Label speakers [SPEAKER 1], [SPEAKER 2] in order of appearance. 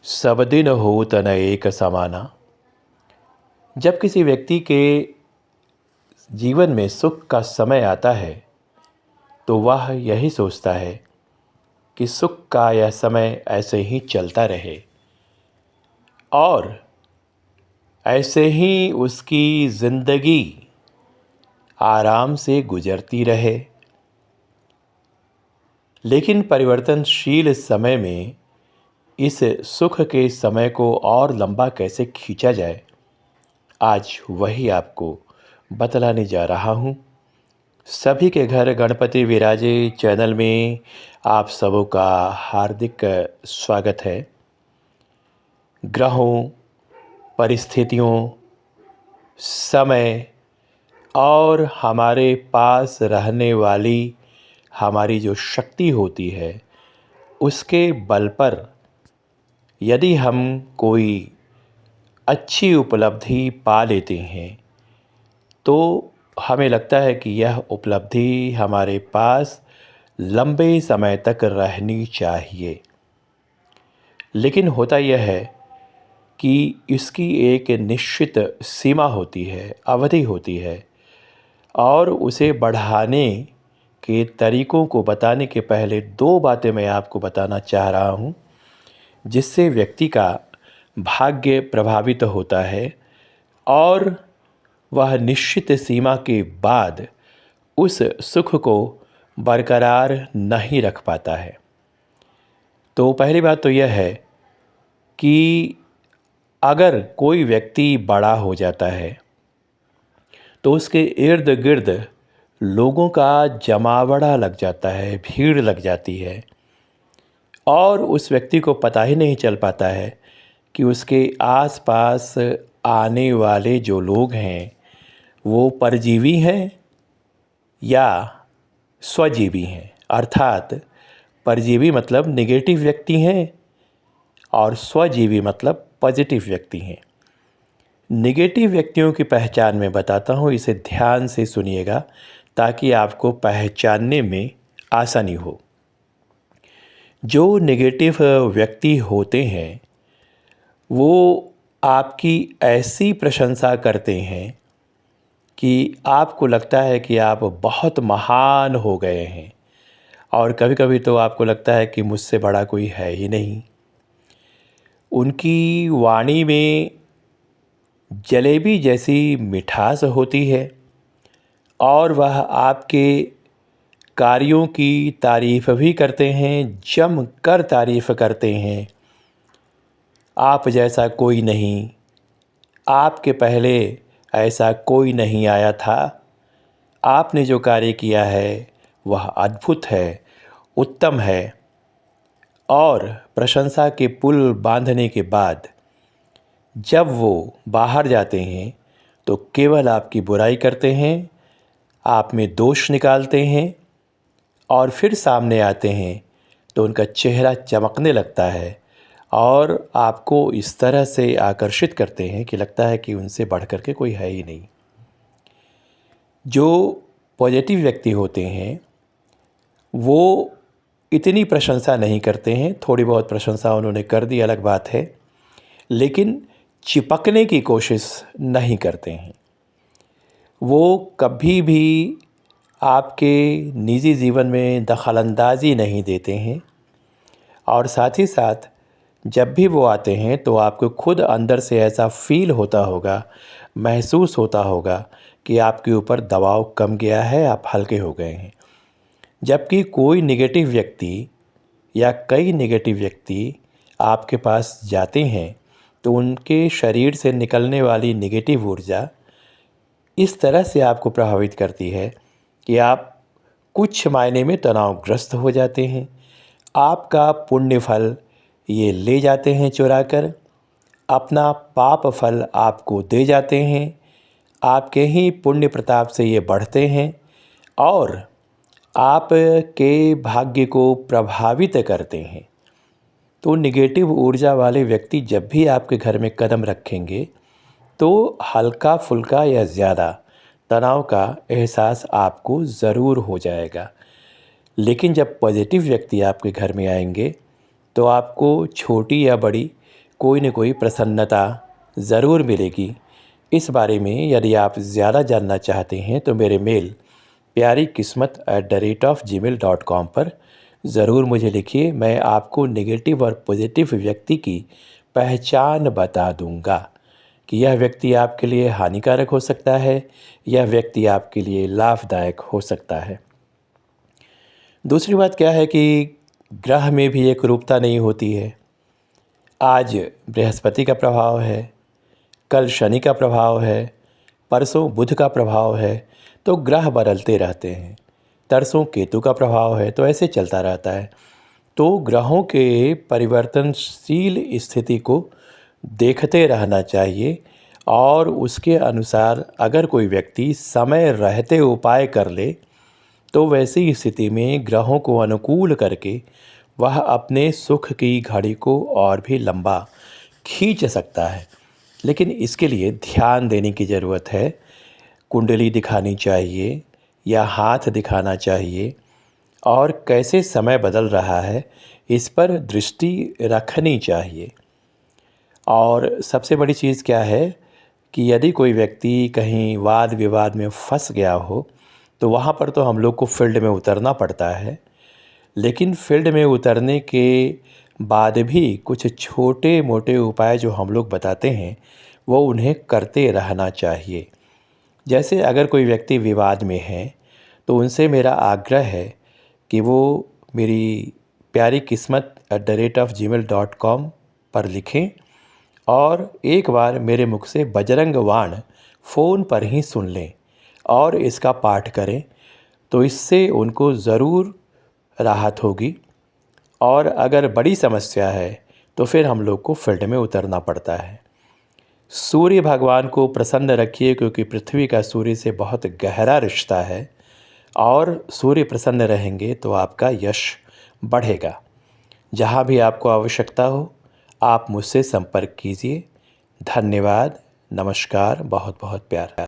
[SPEAKER 1] सब दिन हो तन एक समाना। जब किसी व्यक्ति के जीवन में सुख का समय आता है तो वह यही सोचता है कि सुख का यह समय ऐसे ही चलता रहे और ऐसे ही उसकी ज़िंदगी आराम से गुजरती रहे। लेकिन परिवर्तनशील समय में इस सुख के समय को और लंबा कैसे खींचा जाए, आज वही आपको बतलाने जा रहा हूँ। सभी के घर गणपति विराजे चैनल में आप सबों का हार्दिक स्वागत है। ग्रहों, परिस्थितियों, समय और हमारे पास रहने वाली हमारी जो शक्ति होती है, उसके बल पर यदि हम कोई अच्छी उपलब्धि पा लेते हैं तो हमें लगता है कि यह उपलब्धि हमारे पास लंबे समय तक रहनी चाहिए। लेकिन होता यह है कि इसकी एक निश्चित सीमा होती है, अवधि होती है और उसे बढ़ाने के तरीकों को बताने के पहले दो बातें मैं आपको बताना चाह रहा हूँ, जिससे व्यक्ति का भाग्य प्रभावित होता है और वह निश्चित सीमा के बाद उस सुख को बरकरार नहीं रख पाता है। तो पहली बात तो यह है कि अगर कोई व्यक्ति बड़ा हो जाता है तो उसके इर्द गिर्द लोगों का जमावड़ा लग जाता है, भीड़ लग जाती है और उस व्यक्ति को पता ही नहीं चल पाता है कि उसके आसपास आने वाले जो लोग हैं वो परजीवी हैं या स्वजीवी हैं। अर्थात परजीवी मतलब नेगेटिव व्यक्ति हैं और स्वजीवी मतलब पॉजिटिव व्यक्ति हैं। नेगेटिव व्यक्तियों की पहचान मैं बताता हूँ, इसे ध्यान से सुनिएगा ताकि आपको पहचानने में आसानी हो। जो नेगेटिव व्यक्ति होते हैं वो आपकी ऐसी प्रशंसा करते हैं कि आपको लगता है कि आप बहुत महान हो गए हैं और कभी कभी तो आपको लगता है कि मुझसे बड़ा कोई है ही नहीं। उनकी वाणी में जलेबी जैसी मिठास होती है और वह आपके कार्यों की तारीफ़ भी करते हैं, जम कर तारीफ़ करते हैं। आप जैसा कोई नहीं, आपके पहले ऐसा कोई नहीं आया था, आपने जो कार्य किया है वह अद्भुत है, उत्तम है। और प्रशंसा के पुल बांधने के बाद जब वो बाहर जाते हैं तो केवल आपकी बुराई करते हैं, आप में दोष निकालते हैं और फिर सामने आते हैं तो उनका चेहरा चमकने लगता है और आपको इस तरह से आकर्षित करते हैं कि लगता है कि उनसे बढ़ कर के कोई है ही नहीं। जो पॉजिटिव व्यक्ति होते हैं वो इतनी प्रशंसा नहीं करते हैं, थोड़ी बहुत प्रशंसा उन्होंने कर दी अलग बात है, लेकिन चिपकने की कोशिश नहीं करते हैं। वो कभी भी आपके निजी जीवन में दखलंदाजी नहीं देते हैं और साथ ही साथ जब भी वो आते हैं तो आपको खुद अंदर से ऐसा फील होता होगा, महसूस होता होगा कि आपके ऊपर दबाव कम गया है, आप हल्के हो गए हैं। जबकि कोई नेगेटिव व्यक्ति या कई नेगेटिव व्यक्ति आपके पास जाते हैं तो उनके शरीर से निकलने वाली नेगेटिव ऊर्जा इस तरह से आपको प्रभावित करती है कि आप कुछ मायने में तनावग्रस्त हो जाते हैं। आपका पुण्य फल ये ले जाते हैं चुरा कर, अपना पाप फल आपको दे जाते हैं, आपके ही पुण्य प्रताप से ये बढ़ते हैं और आपके भाग्य को प्रभावित करते हैं। तो नेगेटिव ऊर्जा वाले व्यक्ति जब भी आपके घर में कदम रखेंगे तो हल्का फुल्का या ज़्यादा तनाव का एहसास आपको ज़रूर हो जाएगा। लेकिन जब पॉजिटिव व्यक्ति आपके घर में आएंगे तो आपको छोटी या बड़ी कोई न कोई प्रसन्नता ज़रूर मिलेगी। इस बारे में यदि आप ज़्यादा जानना चाहते हैं तो मेरे मेल pyarikismat@gmail.com पर ज़रूर मुझे लिखिए। मैं आपको नेगेटिव और पॉजिटिव व्यक्ति की पहचान बता दूंगा कि यह व्यक्ति आपके लिए हानिकारक हो सकता है, यह व्यक्ति आपके लिए लाभदायक हो सकता है। दूसरी बात क्या है कि ग्रह में भी एक रूपता नहीं होती है। आज बृहस्पति का प्रभाव है, कल शनि का प्रभाव है, परसों बुध का प्रभाव है, तो ग्रह बदलते रहते हैं। तरसों केतु का प्रभाव है, तो ऐसे चलता रहता है। तो ग्रहों के परिवर्तनशील स्थिति को देखते रहना चाहिए और उसके अनुसार अगर कोई व्यक्ति समय रहते उपाय कर ले तो वैसी स्थिति में ग्रहों को अनुकूल करके वह अपने सुख की घड़ी को और भी लंबा खींच सकता है। लेकिन इसके लिए ध्यान देने की ज़रूरत है। कुंडली दिखानी चाहिए या हाथ दिखाना चाहिए और कैसे समय बदल रहा है इस पर दृष्टि रखनी चाहिए। और सबसे बड़ी चीज़ क्या है कि यदि कोई व्यक्ति कहीं वाद विवाद में फंस गया हो तो वहाँ पर तो हम लोग को फील्ड में उतरना पड़ता है। लेकिन फील्ड में उतरने के बाद भी कुछ छोटे मोटे उपाय जो हम लोग बताते हैं वो उन्हें करते रहना चाहिए। जैसे अगर कोई व्यक्ति विवाद में है तो उनसे मेरा आग्रह है कि वो मेरी pyarikismat@gmail.com पर लिखें और एक बार मेरे मुख से बजरंग बाण फ़ोन पर ही सुन लें और इसका पाठ करें तो इससे उनको ज़रूर राहत होगी। और अगर बड़ी समस्या है तो फिर हम लोग को फील्ड में उतरना पड़ता है। सूर्य भगवान को प्रसन्न रखिए क्योंकि पृथ्वी का सूर्य से बहुत गहरा रिश्ता है और सूर्य प्रसन्न रहेंगे तो आपका यश बढ़ेगा। जहाँ भी आपको आवश्यकता हो आप मुझसे संपर्क कीजिए। धन्यवाद, नमस्कार, बहुत बहुत प्यार।